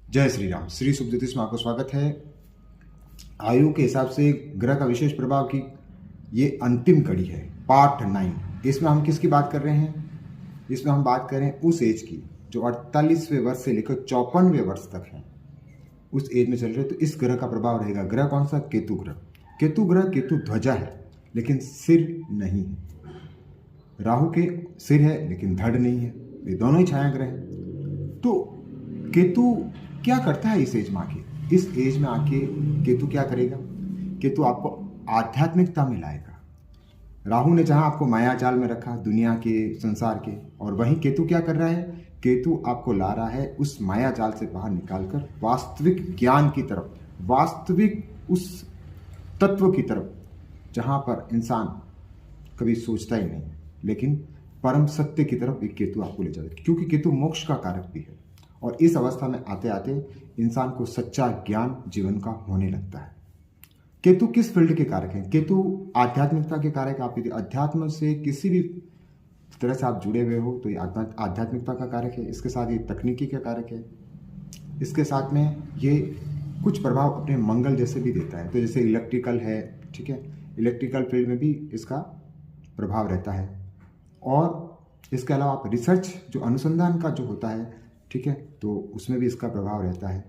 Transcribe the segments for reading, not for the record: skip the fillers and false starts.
जय श्री राम। श्री शुभ ज्योतिष में आपका स्वागत है। आयु के हिसाब से ग्रह का विशेष प्रभाव की ये अंतिम कड़ी है, पार्ट 9। इसमें हम किसकी बात कर रहे हैं? इसमें हम बात करें उस एज की जो 48वें वर्ष से लेकर 54वें वर्ष तक है, उस एज में चल रहे। तो इस ग्रह का प्रभाव रहेगा। ग्रह कौन सा? केतु ग्रह। केतु ग्रह, केतु ध्वजा है लेकिन सिर नहीं है। राहु के सिर है लेकिन धड़ नहीं है। ये दोनों ही छाया ग्रह हैं। तो केतु क्या करता है इस एज में आके? इस एज में आके केतु क्या करेगा? केतु आपको आध्यात्मिकता में लाएगा। राहु ने जहां आपको माया जाल में रखा, दुनिया के, संसार के, और वहीं केतु क्या कर रहा है? केतु आपको ला रहा है उस माया जाल से बाहर निकालकर वास्तविक ज्ञान की तरफ, वास्तविक उस तत्व की तरफ जहां पर इंसान कभी सोचता ही नहीं, लेकिन परम सत्य की तरफ एक केतु आपको ले जाएगा। क्योंकि केतु मोक्ष का कारक भी है, और इस अवस्था में आते आते इंसान को सच्चा ज्ञान जीवन का होने लगता है। केतु किस फील्ड के कारक हैं? केतु आध्यात्मिकता के कारक। आप यदि अध्यात्म से किसी भी तरह से आप जुड़े हुए हो तो ये आध्यात्मिकता का कारक है। इसके साथ ये तकनीकी का कारक है। इसके साथ में ये कुछ प्रभाव अपने मंगल जैसे भी देता है। तो जैसे इलेक्ट्रिकल है, ठीक है, इलेक्ट्रिकल फील्ड में भी इसका प्रभाव रहता है। और इसके अलावा आप रिसर्च, जो अनुसंधान का जो होता है, ठीक है, तो उसमें भी इसका प्रभाव रहता है।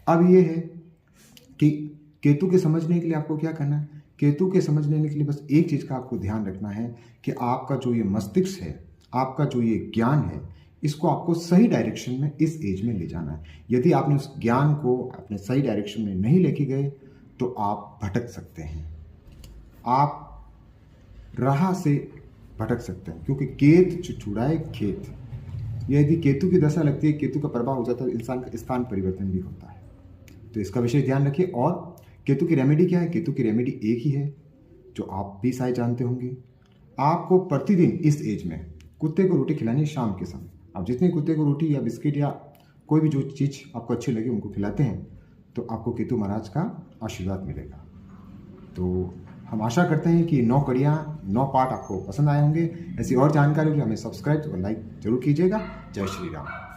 अब ये है कि केतु के समझने के लिए आपको क्या करना है? केतु के समझने के लिए बस एक चीज़ का आपको ध्यान रखना है कि आपका जो ये मस्तिष्क है, आपका जो ये ज्ञान है, इसको आपको सही डायरेक्शन में इस एज में ले जाना है। यदि आपने उस ज्ञान को अपने सही डायरेक्शन में नहीं लेके गए तो आप भटक सकते हैं, आप राह से भटक सकते हैं। क्योंकि केत छुड़ाए खेत, यदि केतु की दशा लगती है, केतु का प्रभाव हो जाता है, तो इंसान का स्थान परिवर्तन भी होता है। तो इसका विशेष ध्यान रखिए। और केतु की रेमेडी क्या है? केतु की रेमेडी एक ही है जो आप भी शायद जानते होंगे। आपको प्रतिदिन इस एज में कुत्ते को रोटी खिलानी है शाम के समय। आप जितने कुत्ते को रोटी या बिस्किट या कोई भी जो चीज़ आपको अच्छी लगे उनको खिलाते हैं, तो आपको केतु महाराज का आशीर्वाद मिलेगा। तो हम आशा करते हैं कि 9 कड़ियाँ, 9 पार्ट आपको पसंद आए होंगे। ऐसी और जानकारी के लिए हमें सब्सक्राइब और लाइक जरूर कीजिएगा। जय श्री राम।